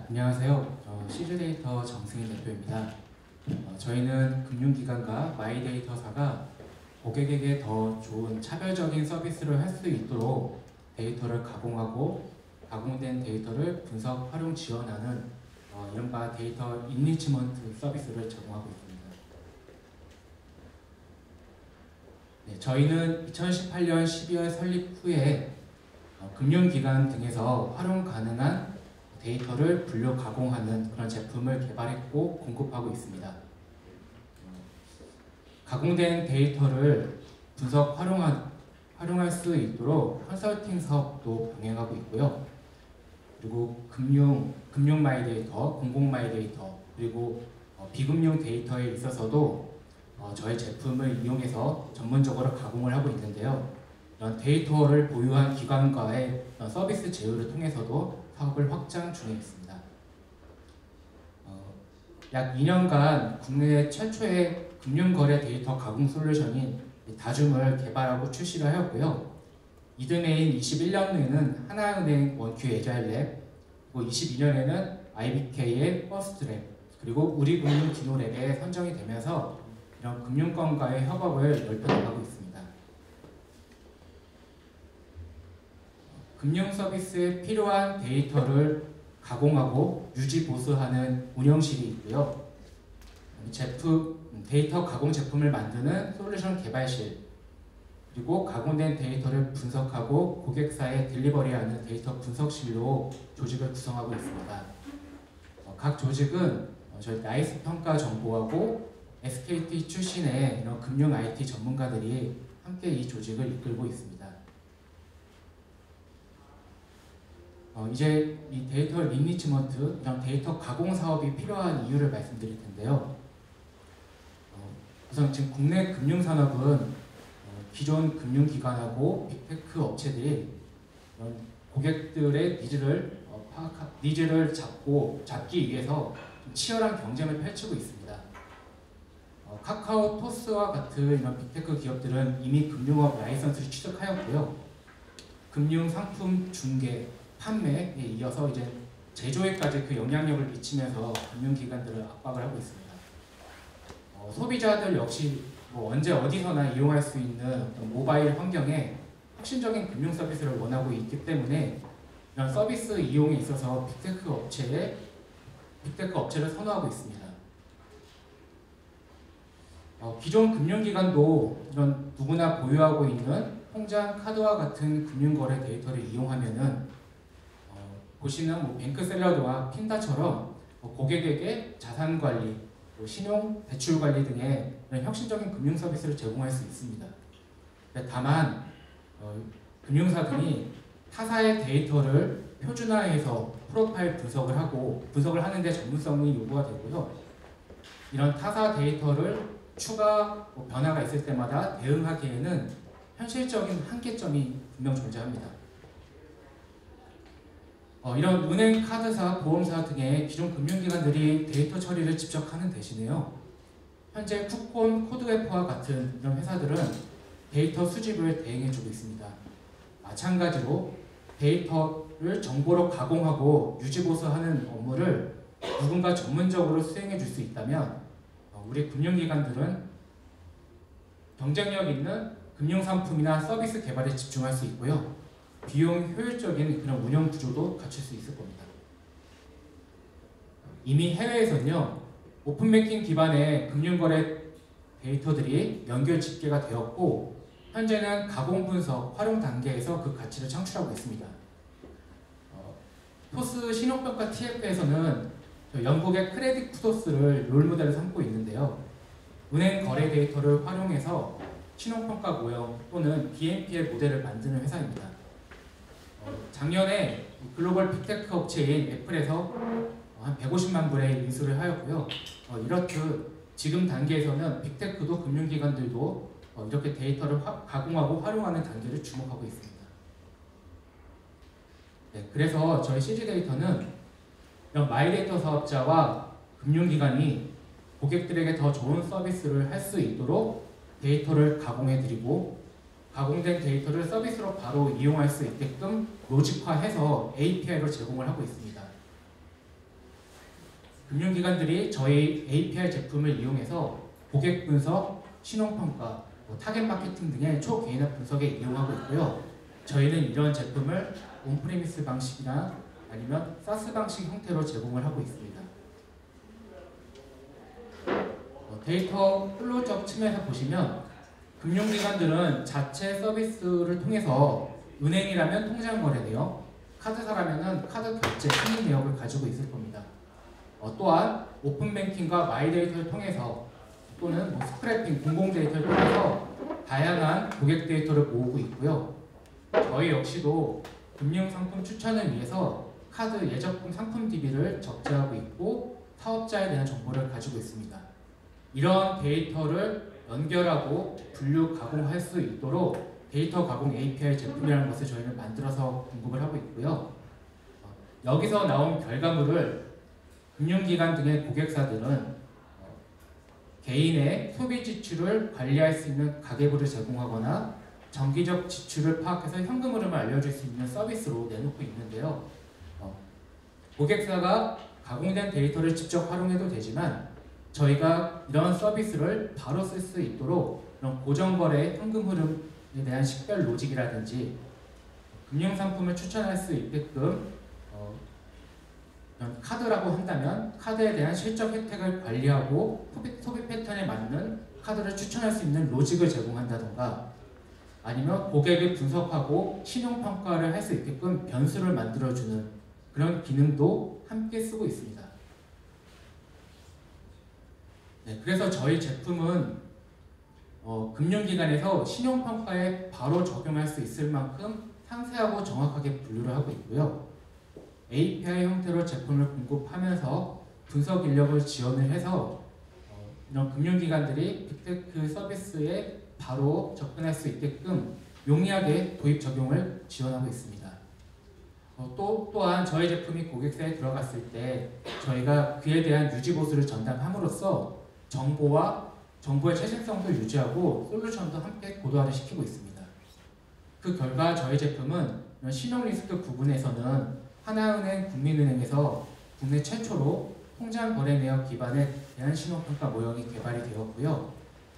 안녕하세요. 시즈데이터 정승희 대표입니다. 저희는 금융기관과 마이데이터사가 고객에게 더 좋은 차별적인 서비스를 할 수 있도록 데이터를 가공하고 가공된 데이터를 분석, 활용, 지원하는 이른바 데이터 인리치먼트 서비스를 제공하고 있습니다. 네, 저희는 2018년 12월 설립 후에 금융기관 등에서 활용 가능한 데이터를 분류 가공하는 그런 제품을 개발했고 공급하고 있습니다. 가공된 데이터를 분석, 활용할 수 있도록 컨설팅 사업도 병행하고 있고요. 그리고 금융 마이데이터, 공공 마이데이터, 그리고 비금융 데이터에 있어서도 저희 제품을 이용해서 전문적으로 가공을 하고 있는데요. 이런 데이터를 보유한 기관과의 서비스 제휴를 통해서도 사업을 확장 중에 있습니다. 약 2년간 국내 최초의 금융거래 데이터 가공 솔루션인 다줌을 개발하고 출시를 하였고요. 이듬해인 21년에는 하나은행 원큐 에자일랩, 그리고 22년에는 IBK의 퍼스트랩, 그리고 우리금융 디노랩에 선정이 되면서 이런 금융권과의 협업을 넓혀나가고 있습니다. 금융 서비스에 필요한 데이터를 가공하고 유지 보수하는 운영실이 있고요. 데이터 가공 제품을 만드는 솔루션 개발실, 그리고 가공된 데이터를 분석하고 고객사에 딜리버리하는 데이터 분석실로 조직을 구성하고 있습니다. 각 조직은 저희 나이스 평가 정보하고 SKT 출신의 이런 금융 IT 전문가들이 함께 이 조직을 이끌고 있습니다. 이제 이 데이터 리니치먼트, 이런 데이터 가공 사업이 필요한 이유를 말씀드릴 텐데요. 우선 지금 국내 금융산업은 기존 금융기관하고 빅테크 업체들이 고객들의 니즈를 잡기 위해서 치열한 경쟁을 펼치고 있습니다. 카카오, 토스와 같은 이런 빅테크 기업들은 이미 금융업 라이선스를 취득하였고요. 금융 상품 중개, 판매에 이어서 이제 제조에까지 그 영향력을 미치면서 금융기관들을 압박을 하고 있습니다. 소비자들 역시 언제 어디서나 이용할 수 있는 모바일 환경에 혁신적인 금융 서비스를 원하고 있기 때문에 이런 서비스 이용에 있어서 빅테크 업체를 선호하고 있습니다. 기존 금융기관도 이런 누구나 보유하고 있는 통장, 카드와 같은 금융거래 데이터를 이용하면은 보시는 뱅크샐러드와 핀다처럼 고객에게 자산관리, 신용, 대출관리 등의 혁신적인 금융 서비스를 제공할 수 있습니다. 다만 금융사들이 타사의 데이터를 표준화해서 프로파일 분석을 하는 데 전문성이 요구가 되고요. 이런 타사 데이터를 추가 변화가 있을 때마다 대응하기에는 현실적인 한계점이 분명 존재합니다. 이런 은행, 카드사, 보험사 등의 기존 금융기관들이 데이터 처리를 직접 하는 대신에요. 현재 쿠폰, 코드웨퍼와 같은 이런 회사들은 데이터 수집을 대행해주고 있습니다. 마찬가지로 데이터를 정보로 가공하고 유지보수하는 업무를 누군가 전문적으로 수행해줄 수 있다면 우리 금융기관들은 경쟁력 있는 금융상품이나 서비스 개발에 집중할 수 있고요. 비용 효율적인 그런 운영 구조도 갖출 수 있을 겁니다. 이미 해외에서는요, 오픈뱅킹 기반의 금융거래 데이터들이 연결 집계가 되었고, 현재는 가공 분석, 활용 단계에서 그 가치를 창출하고 있습니다. 토스 신용평가 TF에서는 영국의 크레딧 쿠도스를 롤모델로 삼고 있는데요. 은행 거래 데이터를 활용해서 신용평가 모형 또는 BNPL 모델을 만드는 회사입니다. 작년에 글로벌 빅테크 업체인 애플에서 한 150만 불의 인수를 하였고요. 이렇듯 지금 단계에서는 빅테크도 금융기관들도 이렇게 데이터를 가공하고 활용하는 단계를 주목하고 있습니다. 네, 그래서 저희 시즈데이터는 이런 마이데이터 사업자와 금융기관이 고객들에게 더 좋은 서비스를 할 수 있도록 데이터를 가공해드리고 가공된 데이터를 서비스로 바로 이용할 수 있게끔 로직화해서 API로 제공을 하고 있습니다. 금융기관들이 저희 API 제품을 이용해서 고객 분석, 신용평가, 타겟 마케팅 등의 초개인화 분석에 이용하고 있고요. 저희는 이런 제품을 온프리미스 방식이나 아니면 사스 방식 형태로 제공을 하고 있습니다. 데이터 플로우적 측면에서 보시면 금융기관들은 자체 서비스를 통해서 은행이라면 통장 거래 내역, 카드사라면 카드 결제 승인 내역을 가지고 있을 겁니다. 또한 오픈뱅킹과 마이데이터를 통해서 또는 스크래핑, 공공 데이터를 통해서 다양한 고객 데이터를 모으고 있고요. 저희 역시도 금융상품 추천을 위해서 카드 예적금 상품 DB를 적재하고 있고 사업자에 대한 정보를 가지고 있습니다. 이런 데이터를 연결하고 분류, 가공할 수 있도록 데이터 가공 API 제품이라는 것을 저희는 만들어서 공급을 하고 있고요. 여기서 나온 결과물을 금융기관 등의 고객사들은 개인의 소비 지출을 관리할 수 있는 가계부를 제공하거나 정기적 지출을 파악해서 현금 흐름을 알려줄 수 있는 서비스로 내놓고 있는데요. 고객사가 가공된 데이터를 직접 활용해도 되지만 저희가 이런 서비스를 바로 쓸 수 있도록 이런 고정거래 현금 흐름에 대한 식별 로직이라든지 금융상품을 추천할 수 있게끔 카드라고 한다면 카드에 대한 실적 혜택을 관리하고 소비 패턴에 맞는 카드를 추천할 수 있는 로직을 제공한다던가 아니면 고객을 분석하고 신용평가를 할 수 있게끔 변수를 만들어주는 그런 기능도 함께 쓰고 있습니다. 네, 그래서 저희 제품은 금융기관에서 신용평가에 바로 적용할 수 있을 만큼 상세하고 정확하게 분류를 하고 있고요. API 형태로 제품을 공급하면서 분석 인력을 지원을 해서 이런 금융기관들이 빅테크 서비스에 바로 접근할 수 있게끔 용이하게 도입 적용을 지원하고 있습니다. 또한 저희 제품이 고객사에 들어갔을 때 저희가 그에 대한 유지 보수를 전담함으로써 정보의 최신성도 유지하고 솔루션도 함께 고도화를 시키고 있습니다. 그 결과 저희 제품은 신용 리스크 부분에서는 하나은행, 국민은행에서 국내 최초로 통장 거래 내역 기반의 대한 신용평가 모형이 개발이 되었고요.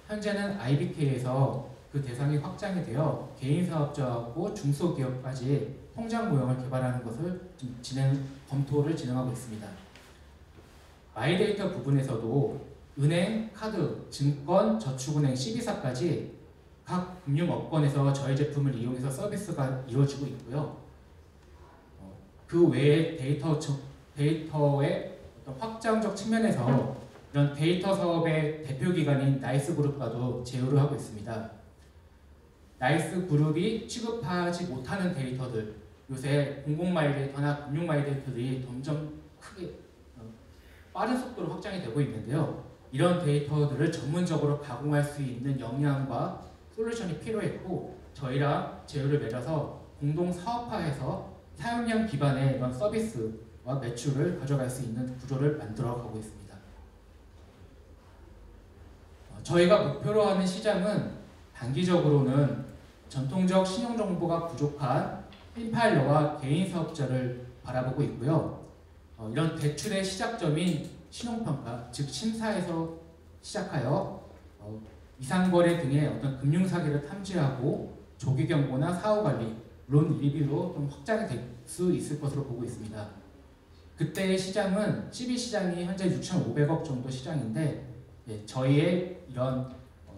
현재는 IBK에서 그 대상이 확장이 되어 개인 사업자하고 중소기업까지 통장 모형을 개발하는 것을 검토를 진행하고 있습니다. 마이데이터 부분에서도 은행, 카드, 증권, 저축은행, CB사까지 각 금융업권에서 저희 제품을 이용해서 서비스가 이루어지고 있고요. 그 외에 데이터의 어떤 확장적 측면에서 이런 데이터 사업의 대표기관인 나이스그룹과도 제휴를 하고 있습니다. 나이스그룹이 취급하지 못하는 데이터들, 요새 공공마이데이터나 금융마이데이터들이 점점 크게 빠른 속도로 확장이 되고 있는데요. 이런 데이터들을 전문적으로 가공할 수 있는 역량과 솔루션이 필요했고 저희랑 제휴를 맺어서 공동 사업화해서 사용량 기반의 이런 서비스와 매출을 가져갈 수 있는 구조를 만들어가고 있습니다. 저희가 목표로 하는 시장은 단기적으로는 전통적 신용정보가 부족한 핀파일러와 개인 사업자를 바라보고 있고요. 이런 대출의 시작점인 신용평가, 즉 심사에서 시작하여 이상거래 등의 어떤 금융사기를 탐지하고 조기경보나 사후관리, 론 리뷰로 좀 확장이 될 수 있을 것으로 보고 있습니다. 그때의 시장은 CB 시장이 현재 6,500억 정도 시장인데 저희의 이런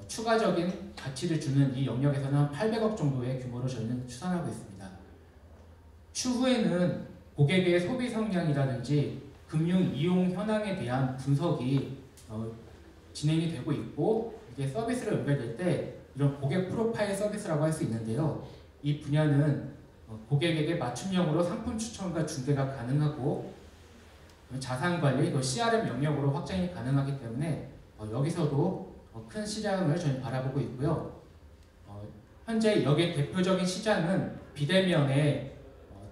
추가적인 가치를 주는 이 영역에서는 800억 정도의 규모로 저희는 추산하고 있습니다. 추후에는 고객의 소비 성향이라든지 금융 이용 현황에 대한 분석이 진행이 되고 있고 이게 서비스로 연결될 때 이런 고객 프로파일 서비스라고 할 수 있는데요. 이 분야는 고객에게 맞춤형으로 상품 추천과 중개가 가능하고 자산관리, CRM 영역으로 확장이 가능하기 때문에 여기서도 큰 시장을 저희 바라보고 있고요. 현재 여기에 대표적인 시장은 비대면의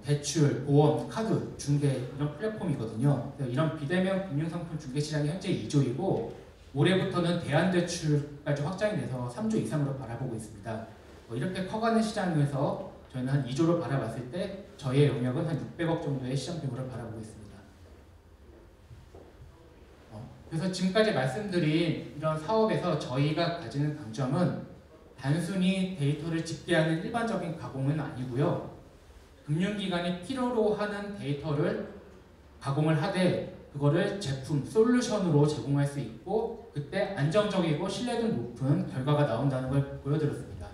대출, 보험, 카드, 중개 이런 플랫폼이거든요. 이런 비대면 금융상품 중개 시장이 현재 2조이고 올해부터는 대안대출까지 확장이 돼서 3조 이상으로 바라보고 있습니다. 이렇게 커가는 시장에서 저희는 한 2조로 바라봤을 때 저희의 영역은 한 600억 정도의 시장 규모를 바라보고 있습니다. 그래서 지금까지 말씀드린 이런 사업에서 저희가 가지는 강점은 단순히 데이터를 집계하는 일반적인 가공은 아니고요. 금융기관이 필요로 하는 데이터를 가공을 하되 그거를 제품, 솔루션으로 제공할 수 있고 그때 안정적이고 신뢰도 높은 결과가 나온다는 걸 보여드렸습니다.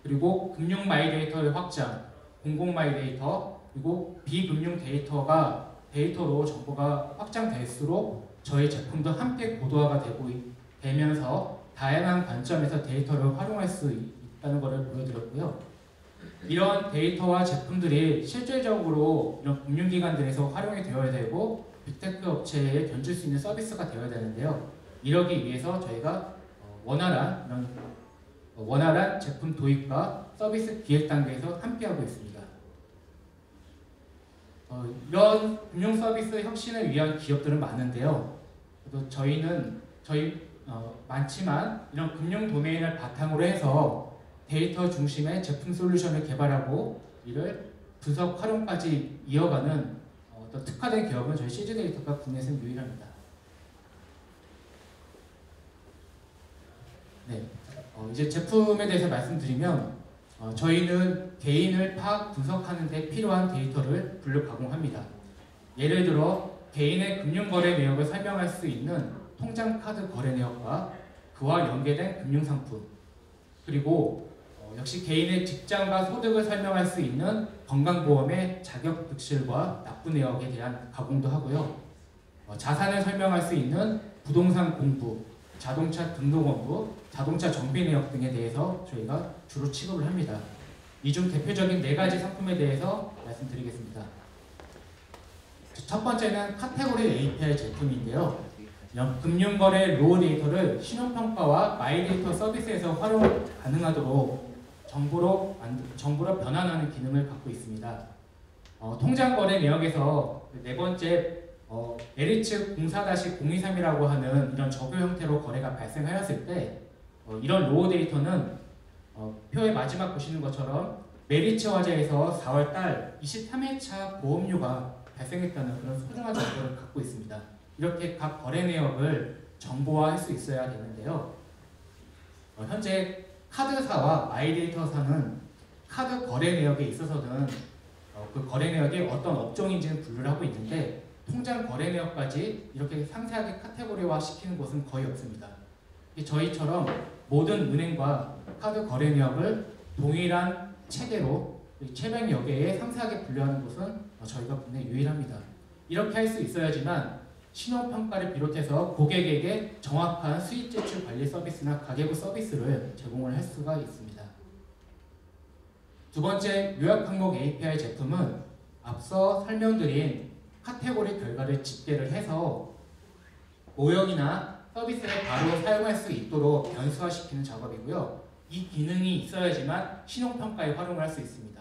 그리고 금융 마이데이터의 확장, 공공 마이데이터, 그리고 비금융 데이터로 정보가 확장될수록 저희 제품도 함께 고도화가 되면서 다양한 관점에서 데이터를 활용할 수 있다는 것을 보여드렸고요. 이런 데이터와 제품들이 실질적으로 이런 금융기관들에서 활용이 되어야 되고 빅테크 업체에 견줄 수 있는 서비스가 되어야 되는데요. 이러기 위해서 저희가 원활한 제품 도입과 서비스 기획 단계에서 함께하고 있습니다. 이런 금융 서비스 혁신을 위한 기업들은 많은데요. 그래도 많지만 이런 금융 도메인을 바탕으로 해서 데이터 중심의 제품 솔루션을 개발하고 이를 분석 활용까지 이어가는 어떤 특화된 기업은 저희 CG데이터가 국내에서 유일합니다. 네, 이제 제품에 대해서 말씀드리면 저희는 개인을 파악, 분석하는 데 필요한 데이터를 분류 가공합니다. 예를 들어 개인의 금융거래 내역을 설명할 수 있는 통장 카드 거래 내역과 그와 연계된 금융상품, 그리고 역시 개인의 직장과 소득을 설명할 수 있는 건강보험의 자격 득실과 납부 내역에 대한 가공도 하고요. 자산을 설명할 수 있는 부동산 공부, 자동차 등록원부, 자동차 정비 내역 등에 대해서 저희가 주로 취급을 합니다. 이 중 대표적인 4가지 상품에 대해서 말씀드리겠습니다. 첫 번째는 카테고리 API 제품인데요. 금융거래 로우 데이터를 신용평가와 마이데이터 서비스에서 활용 가능하도록 정보로 변환하는 기능을 갖고 있습니다. 통장거래 내역에서 4번째 메리츠 04-023이라고 하는 이런 적요 형태로 거래가 발생하였을 때 이런 로우 데이터는 표의 마지막 보시는 것처럼 메리츠 화재에서 4월달 23회차 보험료가 발생했다는 그런 소중한 정보를 갖고 있습니다. 이렇게 각 거래 내역을 정보화할 수 있어야 되는데요. 현재 카드사와 마이데이터사는 카드 거래 내역에 있어서는 그 거래 내역이 어떤 업종인지는 분류를 하고 있는데 통장 거래 내역까지 이렇게 상세하게 카테고리화 시키는 곳은 거의 없습니다. 저희처럼 모든 은행과 카드 거래 내역을 동일한 체계로 체백 여계에 상세하게 분류하는 곳은 저희가 국내 유일합니다. 이렇게 할 수 있어야지만 신용평가를 비롯해서 고객에게 정확한 수익 제출 관리 서비스나 가계부 서비스를 제공을 할 수가 있습니다. 두 번째 요약 항목 API 제품은 앞서 설명드린 카테고리 결과를 집계를 해서 모형이나 서비스를 바로 사용할 수 있도록 변수화시키는 작업이고요. 이 기능이 있어야지만 신용평가에 활용을 할 수 있습니다.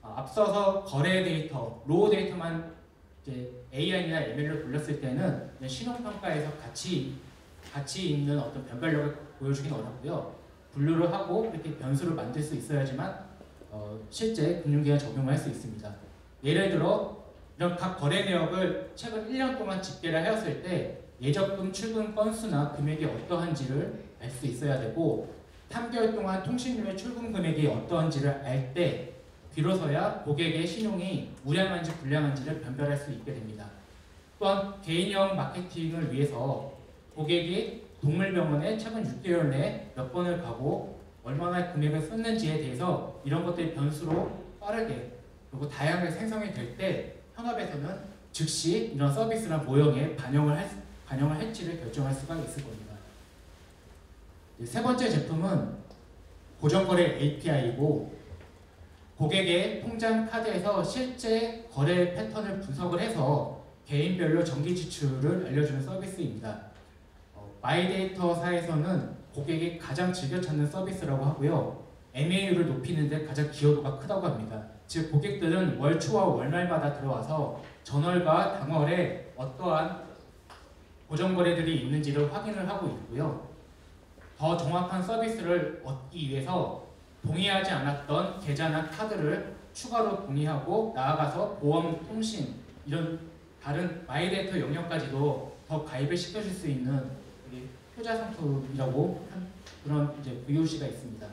앞서서 거래 데이터, 로우 데이터만 이제 AI나 ML로 돌렸을 때는 신용평가에서 같이 있는 어떤 변별력을 보여주기는 어렵고요. 분류를 하고 이렇게 변수를 만들 수 있어야지만 실제 금융기관에 적용을 할 수 있습니다. 예를 들어 이런 각 거래 내역을 최근 1년 동안 집계를 하였을 때 예적금 출금 건수나 금액이 어떠한지를 알 수 있어야 되고 3개월 동안 통신료의 출금 금액이 어떠한지를 알 때 비로소야 고객의 신용이 우량한지 불량한지를 변별할 수 있게 됩니다. 또한 개인형 마케팅을 위해서 고객이 동물병원에 최근 6개월 내에 몇 번을 가고 얼마나 금액을 썼는지에 대해서 이런 것들이 변수로 빠르게 그리고 다양하게 생성이 될 때 현업에서는 즉시 이런 서비스나 모형에 반영을 할지를 결정할 수가 있을 겁니다. 세 번째 제품은 고정거래 API이고 고객의 통장 카드에서 실제 거래 패턴을 분석을 해서 개인별로 정기 지출을 알려주는 서비스입니다. 마이데이터사에서는 고객이 가장 즐겨 찾는 서비스라고 하고요. MAU를 높이는 데 가장 기여도가 크다고 합니다. 즉 고객들은 월 초와 월말마다 들어와서 전월과 당월에 어떠한 고정거래들이 있는지를 확인을 하고 있고요. 더 정확한 서비스를 얻기 위해서 동의하지 않았던 계좌나 카드를 추가로 동의하고 나아가서 보험, 통신 이런 다른 마이데이터 영역까지도 더 가입을 시켜줄 수 있는 효자 상품이라고 그런 이제 VOC가 있습니다.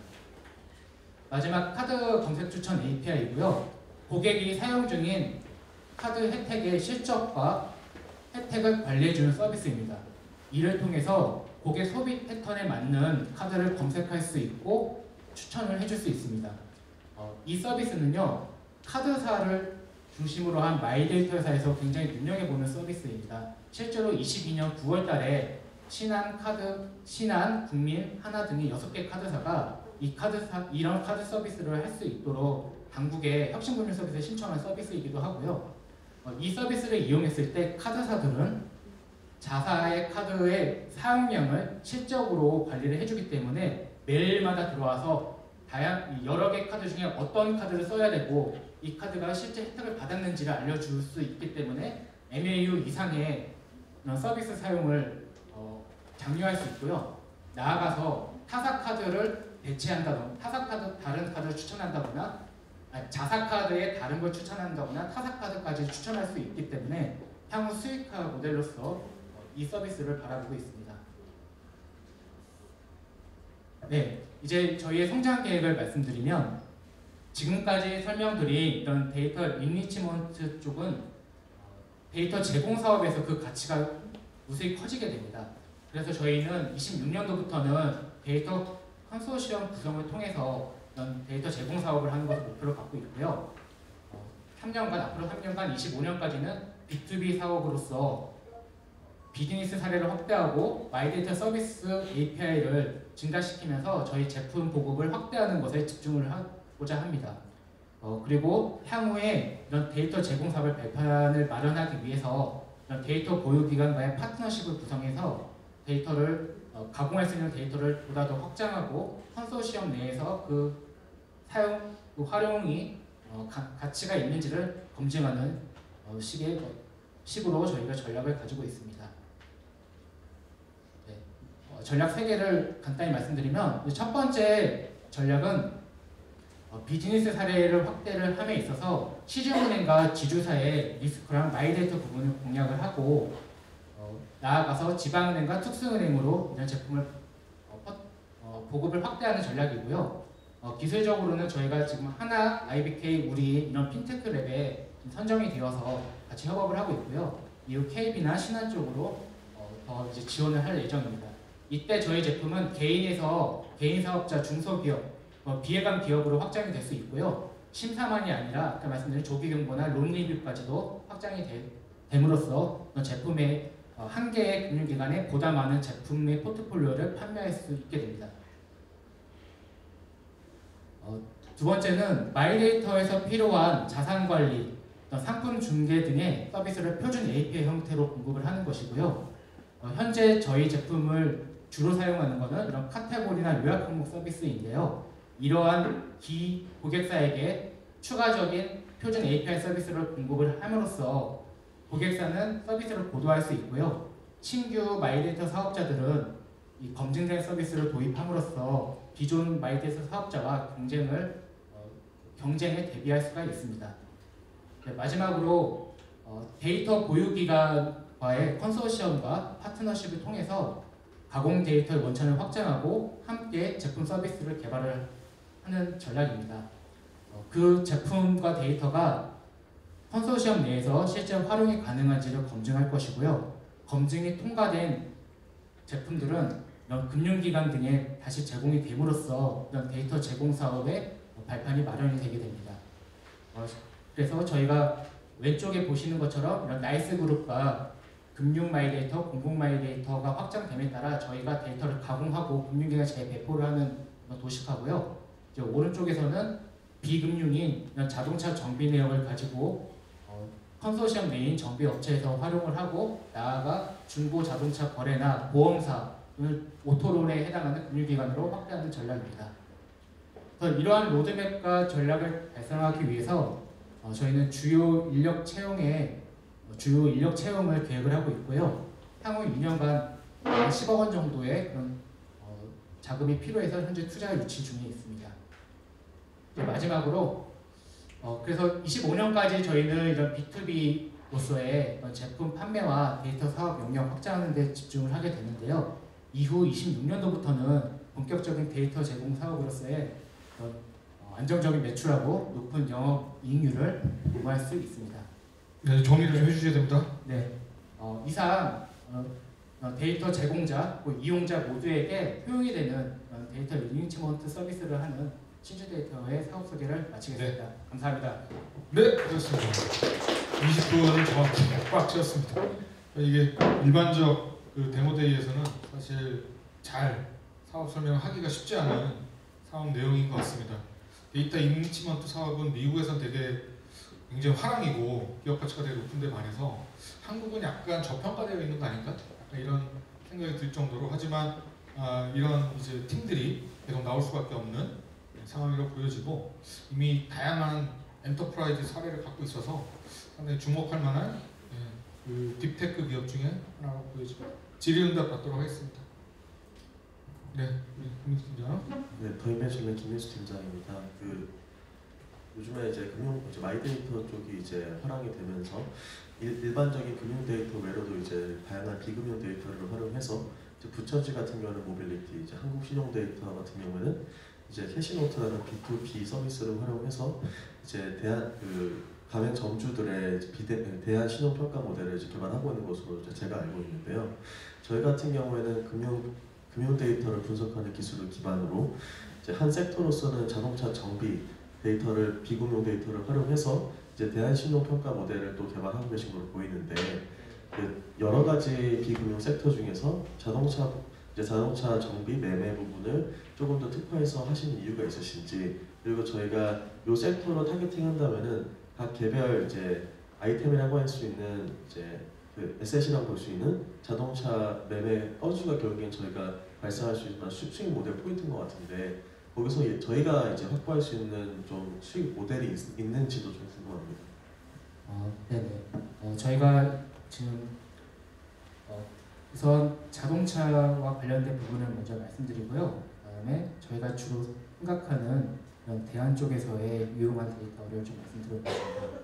마지막 카드 검색 추천 API이고요. 고객이 사용 중인 카드 혜택의 실적과 혜택을 관리해주는 서비스입니다. 이를 통해서 고객 소비 패턴에 맞는 카드를 검색할 수 있고 추천을 해줄 수 있습니다. 이 서비스는요, 카드사를 중심으로 한 마이데이터 회사에서 굉장히 눈여겨보는 서비스입니다. 실제로 22년 9월 달에 신한, 국민, 하나 등의 6개 카드사가 이런 카드 서비스를 할 수 있도록 당국에 혁신금융 서비스에 신청한 서비스이기도 하고요. 이 서비스를 이용했을 때 카드사들은 자사의 카드의 사용량을 실적으로 관리를 해주기 때문에 매일마다 들어와서 여러 개 카드 중에 어떤 카드를 써야 되고 이 카드가 실제 혜택을 받았는지를 알려줄 수 있기 때문에 MAU 이상의 이런 서비스 사용을 장려할 수 있고요. 나아가서 타사 카드를 대체한다거나 다른 카드를 추천한다거나 자사 카드에 다른 걸 추천한다거나 타사 카드까지 추천할 수 있기 때문에 향후 수익화 모델로서 이 서비스를 바라보고 있습니다. 네, 이제 저희의 성장 계획을 말씀드리면 지금까지 설명드린 이런 데이터 인리치먼트 쪽은 데이터 제공 사업에서 그 가치가 무수히 커지게 됩니다. 그래서 저희는 26년도부터는 데이터 컨소시엄 구성을 통해서 이런 데이터 제공 사업을 하는 것을 목표로 갖고 있고요. 3년간, 앞으로 3년간 25년까지는 B2B 사업으로서 비즈니스 사례를 확대하고 마이데이터 서비스 API를 증가시키면서 저희 제품 보급을 확대하는 것에 집중을 하고자 합니다. 그리고 향후에 이런 데이터 제공 사업의 발판을 마련하기 위해서 이런 데이터 보유기관과의 파트너십을 구성해서 데이터를 가공할 수 있는 데이터를 보다 더 확장하고 컨소시엄 내에서 그 활용이 가치가 있는지를 검증하는 식으로 저희가 전략을 가지고 있습니다. 네. 전략 3개를 간단히 말씀드리면 첫 번째 전략은 비즈니스 사례를 확대를 함에 있어서 시중은행과 지주사의 리스크랑 마이데이터 부분을 공략을 하고 나아가서 지방은행과 특수은행으로 이런 제품을 보급을 확대하는 전략이고요. 기술적으로는 저희가 지금 하나, IBK, 우리 이런 핀테크 랩에 선정이 되어서 같이 협업을 하고 있고요. 이후 KB나 신한 쪽으로 더 이제 지원을 할 예정입니다. 이때 저희 제품은 개인 사업자, 중소기업, 비해감 기업으로 확장이 될 수 있고요. 심사만이 아니라 아까 말씀드린 조기경보나 론리뷰까지도 확장이 됨으로써 제품의 한 개의 금융기관에 보다 많은 제품의 포트폴리오를 판매할 수 있게 됩니다. 두 번째는 마이데이터에서 필요한 자산관리, 상품 중개 등의 서비스를 표준 API 형태로 공급을 하는 것이고요. 현재 저희 제품을 주로 사용하는 것은 이런 카테고리나 요약 항목 서비스인데요. 이러한 고객사에게 추가적인 표준 API 서비스를 공급을 함으로써 고객사는 서비스를 고도화할 수 있고요. 신규 마이데이터 사업자들은 이 검증된 서비스를 도입함으로써 기존 마이데이터 사업자와 경쟁에 대비할 수가 있습니다. 네, 마지막으로 데이터 보유기관과의 컨소시엄과 파트너십을 통해서 가공 데이터의 원천을 확장하고 함께 제품 서비스를 개발을 하는 전략입니다. 그 제품과 데이터가 컨소시엄 내에서 실제 활용이 가능한지를 검증할 것이고요. 검증이 통과된 제품들은 이런 금융기관 등에 다시 제공이 됨으로써 이런 데이터 제공 사업의 발판이 마련이 되게 됩니다. 그래서 저희가 왼쪽에 보시는 것처럼 이런 나이스 그룹과 금융 마이데이터, 공공 마이데이터가 확장됨에 따라 저희가 데이터를 가공하고 금융기관에 재배포를 하는 도식하고요. 이제 오른쪽에서는 비금융인 이런 자동차 정비 내역을 가지고 컨소시엄 내인 정비 업체에서 활용을 하고 나아가 중고 자동차 거래나 보험사, 오토론에 해당하는 금융기관으로 확대하는 전략입니다. 그래서 이러한 로드맵과 전략을 달성하기 위해서 저희는 주요 인력 채용을 계획을 하고 있고요. 향후 2년간 10억 원 정도의 그런 자금이 필요해서 현재 투자 유치 중에 있습니다. 마지막으로 그래서 25년까지 저희는 이런 B2B 사업으로서의 제품 판매와 데이터 사업 영역 확장하는 데 집중을 하게 되는데요. 이후 26년도부터는 본격적인 데이터 제공 사업으로서의 안정적인 매출하고 높은 영업 이익률을 도모할 수 있습니다. 네, 정리를 좀 해주셔야 됩니다. 네, 이상 데이터 제공자, 이용자 모두에게 효용이 되는 데이터 리니치먼트 서비스를 하는 신주데이터의 사업 소개를 마치겠습니다. 네. 감사합니다. 네, 그렇습니다. 20분을 정확히 꽉 채웠습니다. 이게 일반적 그 데모데이에서는 사실 잘 사업 설명하기가 쉽지 않은 사업 내용인 것 같습니다. 데이터 인리치먼트 사업은 미국에서는 되게 굉장히 화랑이고 기업 가치가 되게 높은 데 반해서 한국은 약간 저평가되어 있는 거 아닌가? 약간 이런 생각이 들 정도로, 하지만 이런 이제 팀들이 계속 나올 수밖에 없는 상황이라고 보여지고, 이미 다양한 엔터프라이즈 사례를 갖고 있어서 상당히 주목할 만한 그 딥테크 기업 중에 하나라고 보여집니다. 질의응답 받도록 하겠습니다. 네, 김민수 팀장. 네, 더이메이션의 김민수 팀장입니다. 요즘에 이제 마이데이터 쪽이 이제 활용이 되면서 일반적인 금융 데이터 외로도 이제 다양한 비금융 데이터를 활용해서 이제 부처지 같은 경우는 모빌리티, 이제 한국 신용 데이터 같은 경우에는 이제 캐시노트라는 B2B 서비스를 활용해서 이제 가맹 점주들의 대한 신용 평가 모델을 이제 개발하고 있는 것으로 제가 알고 있는데요. 저희 같은 경우에는 금융 데이터를 분석하는 기술을 기반으로 이제 한 섹터로서는 자동차 정비 데이터를 비금융 데이터를 활용해서 이제 대한 신용 평가 모델을 또 개발하고 계신 걸로 보이는데, 여러 가지 비금융 섹터 중에서 자동차 정비 매매 부분을 조금 더 특화해서 하시는 이유가 있으신지, 그리고 저희가 이 섹터로 타겟팅한다면은 각 개별 이제 아이템이라고 할 수 있는 이제 그 에셋이라고 볼 수 있는 자동차 매매 건수가 결국엔 저희가 발생할 수 있는 수익 모델 포인트인 것 같은데, 거기서 저희가 이제 확보할 수 있는 좀 수익 모델이 있는지도 좀 궁금합니다. 네네. 저희가 지금 우선 자동차와 관련된 부분을 먼저 말씀드리고요. 그다음에 저희가 주로 생각하는 이런 대안 쪽에서의 유용한 데이터를 좀 말씀드려보겠습니다.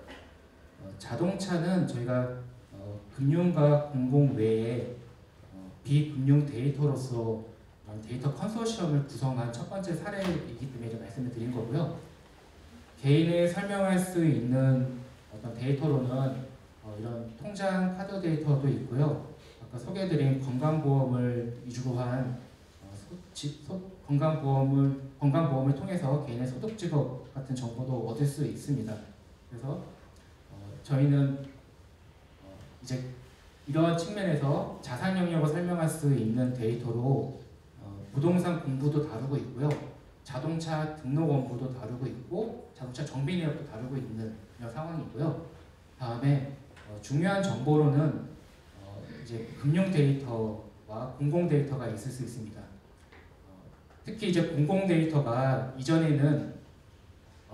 자동차는 저희가 금융과 공공 외에 비금융 데이터로서 데이터 컨소시엄을 구성한 첫 번째 사례이기 때문에 말씀을 드린 거고요. 개인이 설명할 수 있는 어떤 데이터로는 이런 통장 카드 데이터도 있고요. 아까 소개해드린 건강보험을 위주로 한 건강보험을 통해서 개인의 소득 직업 같은 정보도 얻을 수 있습니다. 그래서 저희는 이제 이런 측면에서 자산 영역을 설명할 수 있는 데이터로 부동산 공부도 다루고 있고요. 자동차 등록 원부도 다루고 있고 자동차 정비 내역도 다루고 있는 이런 상황이고요. 다음에 중요한 정보로는 이제 금융 데이터와 공공 데이터가 있을 수 있습니다. 특히 이제 공공 데이터가 이전에는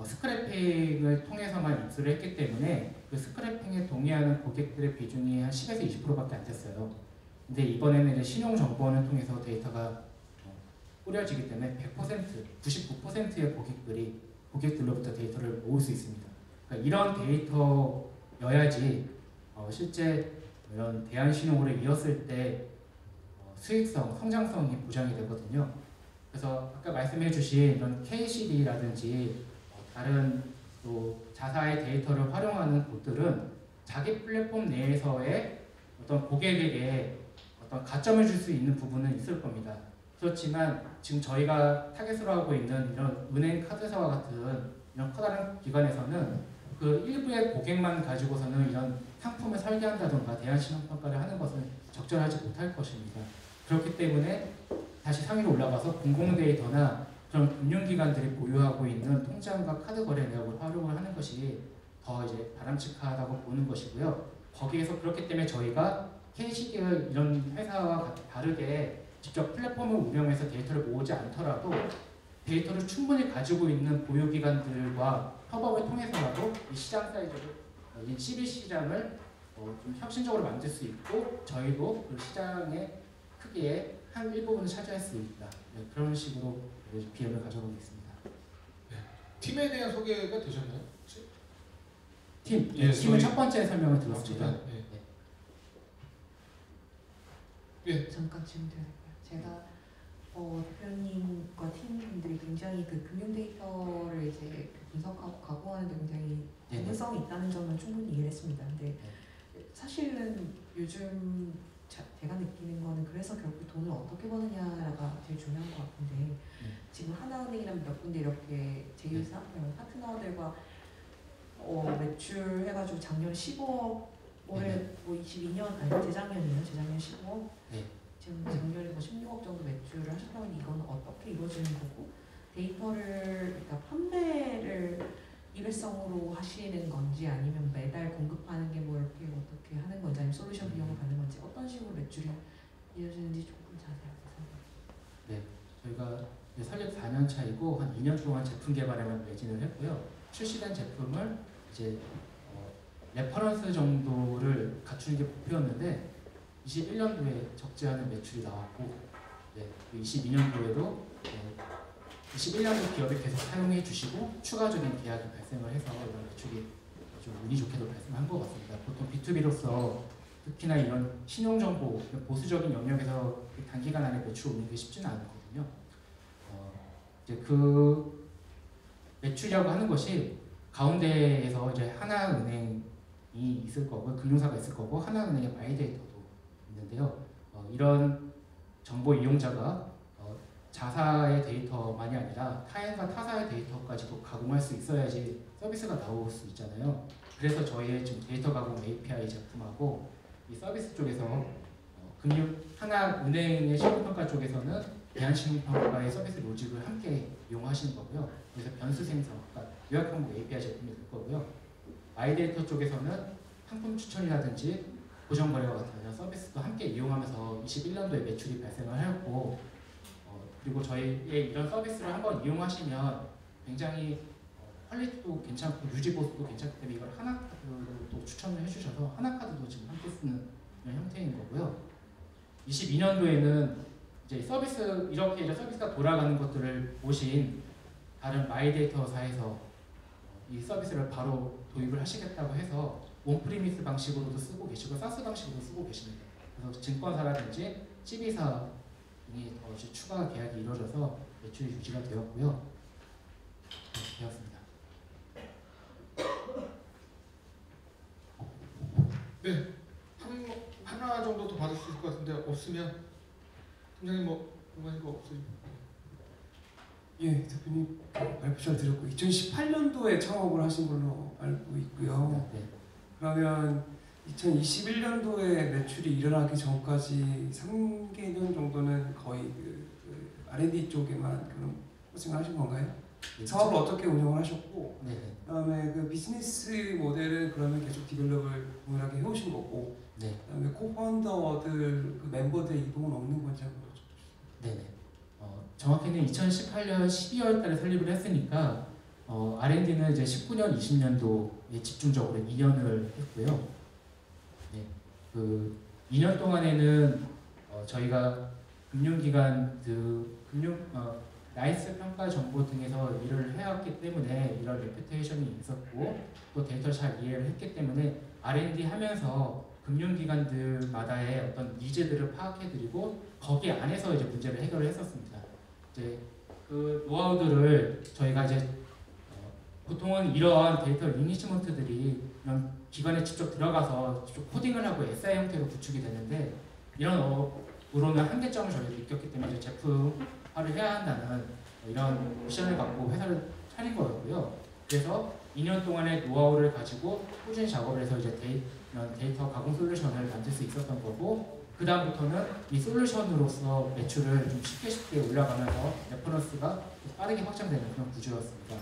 스크래핑을 통해서만 입수를 했기 때문에 그 스크래핑에 동의하는 고객들의 비중이 한 10에서 20%밖에 안 됐어요. 근데 이번에는 이제 신용 정보원을 통해서 데이터가 꾸려지기 때문에 100%, 99%의 고객들로부터 데이터를 모을 수 있습니다. 그러니까 이런 데이터여야지 실제 이런 대안신용으로 이었을 때 수익성, 성장성이 보장이 되거든요. 그래서 아까 말씀해주신 이런 KCD라든지 다른 또 자사의 데이터를 활용하는 곳들은 자기 플랫폼 내에서의 어떤 고객에게 어떤 가점을 줄 수 있는 부분은 있을 겁니다. 그렇지만 지금 저희가 타겟으로 하고 있는 이런 은행 카드사와 같은 이런 커다란 기관에서는 그 일부의 고객만 가지고서는 이런 상품을 설계한다던가 대안신용평가를 하는 것은 적절하지 못할 것입니다. 그렇기 때문에 다시 상위로 올라가서 공공데이터나 그런 금융기관들이 보유하고 있는 통장과 카드 거래 내역을 활용을 하는 것이 더 이제 바람직하다고 보는 것이고요. 거기에서 그렇기 때문에 저희가 KCD의 이런 회사와 다르게 직접 플랫폼을 운영해서 데이터를 모으지 않더라도 데이터를 충분히 가지고 있는 보유기관들과 협업을 통해서라도 이 시장 사이즈를, 이 CB 시장을 좀 혁신적으로 만들 수 있고 저희도 그 시장의 크기의 한 일부분을 차지할 수 있다. 네, 그런 식으로 BM을 가져보겠습니다. 네. 팀에 대한 소개가 되셨나요? 혹시? 팀, 예, 팀은 저희- 첫 번째 설명을 들었습니다. 잠깐 질문드릴까요? 제가 대표님과 팀들이 굉장히 그 금융 데이터를 이제 분석하고 가공하는데 굉장히 네네. 전문성이 있다는 점은 충분히 이해를 했습니다. 근데 사실은 요즘 제가 느끼는 거는 그래서 결국 돈을 어떻게 버느냐가 제일 중요한 것 같은데 지금 하나은행이랑 몇 군데 이렇게 제휴사 파트너들과 매출해가지고 작년 15억 올해 뭐 22년 아니 재작년이요. 재작년 15억. 네. 지금 작년에 뭐 16억 정도 매출을 하셨다면 이건 어떻게 이루어지는 거고 데이터를 그러니까 판매를 일회성으로 하시는 건지 아니면 매달 공급하는 게 뭐 이렇게 어떻게 하는 건지 아니면 솔루션 비용을 받는 건지 어떤 식으로 매출이 이루어지는지 조금 자세하게 설명해 주세요. 저희가 이제 설립 4년 차이고 한 2년 동안 제품 개발에만 매진을 했고요. 출시된 제품을 이제 레퍼런스 정도를 갖추는 게 목표였는데 21년도에 적지 않은 매출이 나왔고 22년도에도 21년도 기업이 계속 사용해 주시고 추가적인 계약이 발생을 해서 이런 매출이 좀 운이 좋게도 발생한 것 같습니다. 보통 B2B로서 특히나 이런 신용정보, 보수적인 영역에서 단기간 안에 매출 오는 게 쉽지는 않거든요. 이제 그 매출이라고 하는 것이 가운데에서 이제 하나은행이 있을 거고, 금융사가 있을 거고, 하나은행의 마이데이터도 있는데요. 이런 정보 이용자가 자사의 데이터만이 아니라 타인과 타사의 데이터까지도 가공할 수 있어야지 서비스가 나올 수 있잖아요. 그래서 저희의 지금 데이터 가공 API 제품하고 이 서비스 쪽에서 하나은행의 신용평가 쪽에서는 대한신용평가의 서비스 로직을 함께 이용하시는 거고요. 그래서 변수 생성, 그러니까 요약항목 API 제품이 될 거고요. 마이데이터 쪽에서는 상품 추천이라든지 고정거래와 같은 서비스도 함께 이용하면서 21년도에 매출이 발생을 하였고, 그리고 저희의 이런 서비스를 한번 이용하시면 굉장히 퀄리티도 괜찮고 유지 보수도 괜찮기 때문에 이걸 하나카드로 또 추천을 해주셔서 하나카드도 지금 함께 쓰는 이런 형태인 거고요. 22년도에는 이제 서비스 이렇게 이제 서비스가 돌아가는 것들을 보신 다른 마이데이터사에서 이 서비스를 바로 도입을 하시겠다고 해서 온프리미스 방식으로도 쓰고 계시고 사스 방식으로도 쓰고 계십니다. 그래서 증권사라든지 CB사 등이 이제 추가 계약이 이루어져서 매출이 유지가 되었고요. 되었습니다. 네, 하나 정도 더 받을 수 있을 것 같은데 없으면 팀장님 뭐 궁금하신 거 없으세요? 예, 대표님 발표 잘 드렸고 2018년도에 창업을 하신 걸로 알고 있고요. 네. 그러면 2021년도에 매출이 일어나기 전까지 3개년 정도는 거의 그 R&D 쪽에만 그런 코칭을 하신 건가요? 사업을 어떻게 운영을 하셨고, 네. 그다음에 그 비즈니스 모델은 그러면 계속 디벨롭을 동일하게 해오신 거고, 네. 그다음에 코파운더들 그 멤버들의 이동은 없는 건지 한번 여쭤보시죠. 네네. 정확히는 2018년 12월 달에 설립을 했으니까 R&D는 이제 19년, 20년도에 집중적으로 2년을 했고요. 네. 그 2년 동안에는 저희가 금융기관 라이스 평가 정보 등에서 일을 해왔기 때문에 이런 레퓨테이션이 있었고 또 데이터를 잘 이해를 했기 때문에 R&D 하면서 금융기관들마다의 어떤 니즈들을 파악해드리고 거기 안에서 이제 문제를 해결을 했었습니다. 이제 그 노하우들을 저희가 이제 보통은 이러한 데이터 이니시먼트들이 이런 기관에 직접 들어가서 직접 코딩을 하고 SI 형태로 구축이 되는데 이런 업으로는 한계점을 저희가 느꼈기 때문에 이제 제품화를 해야 한다는 이런 미션을 갖고 회사를 차린 거였고요. 그래서 2년 동안의 노하우를 가지고 꾸준히 작업을 해서 이제 데이터 가공 솔루션을 만들 수 있었던 거고, 그 다음부터는 이 솔루션으로서 매출을 좀 쉽게 올라가면서 레퍼런스가 빠르게 확장되는 그런 구조였습니다.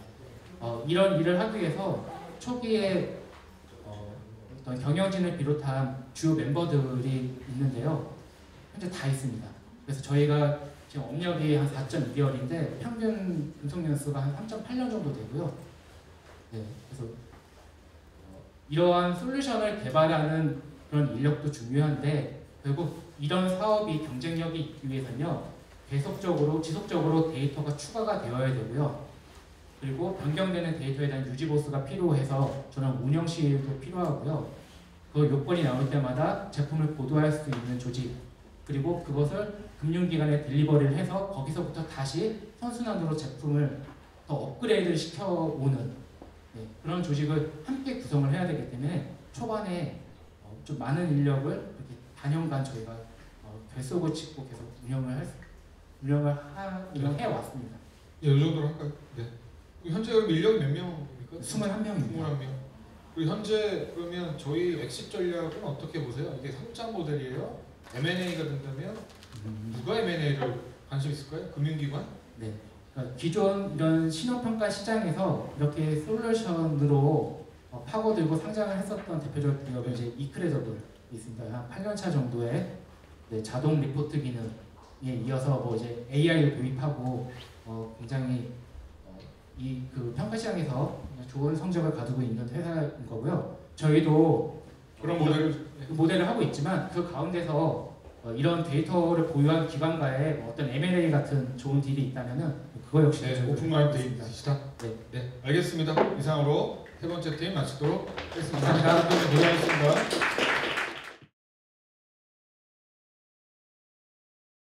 이런 일을 하기 위해서 초기에 어떤 경영진을 비롯한 주요 멤버들이 있는데요. 현재 다 있습니다. 그래서 저희가 지금 업력이 한 4.2개월인데 평균 분석 연수가 한 3.8년 정도 되고요. 네, 그래서 이러한 솔루션을 개발하는 그런 인력도 중요한데 결국 이런 사업이 경쟁력이 있기 위해서는요, 계속적으로 지속적으로 데이터가 추가가 되어야 되고요. 그리고 변경되는 데이터에 대한 유지 보수가 필요해서 저는 운영실도 필요하고요. 그 요건이 나올 때마다 제품을 보도할 수 있는 조직, 그리고 그것을 금융기관에 딜리버리를 해서 거기서부터 다시 선순환으로 제품을 더 업그레이드를 시켜오는 그런 조직을 함께 구성을 해야 되기 때문에 초반에 좀 많은 인력을 이렇게 단연간 저희가 뱃속을 짚고 계속 운영해 왔습니다. 예, 이 정도로 할까요? 네. 현재 그럼 인력이 몇 명입니까? 21명입니다. 21명. 그리고 현재 그러면 저희 엑시 전략은 어떻게 보세요? 이게 성장 모델이에요? M&A가 된다면 누가 M&A를 관심 있을까요? 금융기관? 네. 그러니까 기존 이런 신용평가 시장에서 이렇게 솔루션으로 파고들고 상장을 했었던 대표적 기업은 이제 이크레더블이 있습니다. 한 8년차 정도의 자동 리포트 기능에 이어서 뭐 이제 AI를 도입하고 굉장히 이 그 평가 시장에서 좋은 성적을 가지고 있는 회사인 거고요. 저희도 그런 모델을 하고 있지만 그 가운데서 이런 데이터를 보유한 기관과의 어떤 M&A 같은 좋은 딜이 있다면은 그거 역시 오픈 마인드 데이시다. 네. 알겠습니다. 이상으로 세 번째 팀 마치도록 하겠습니다. 감사합니다. 고생하셨습니다.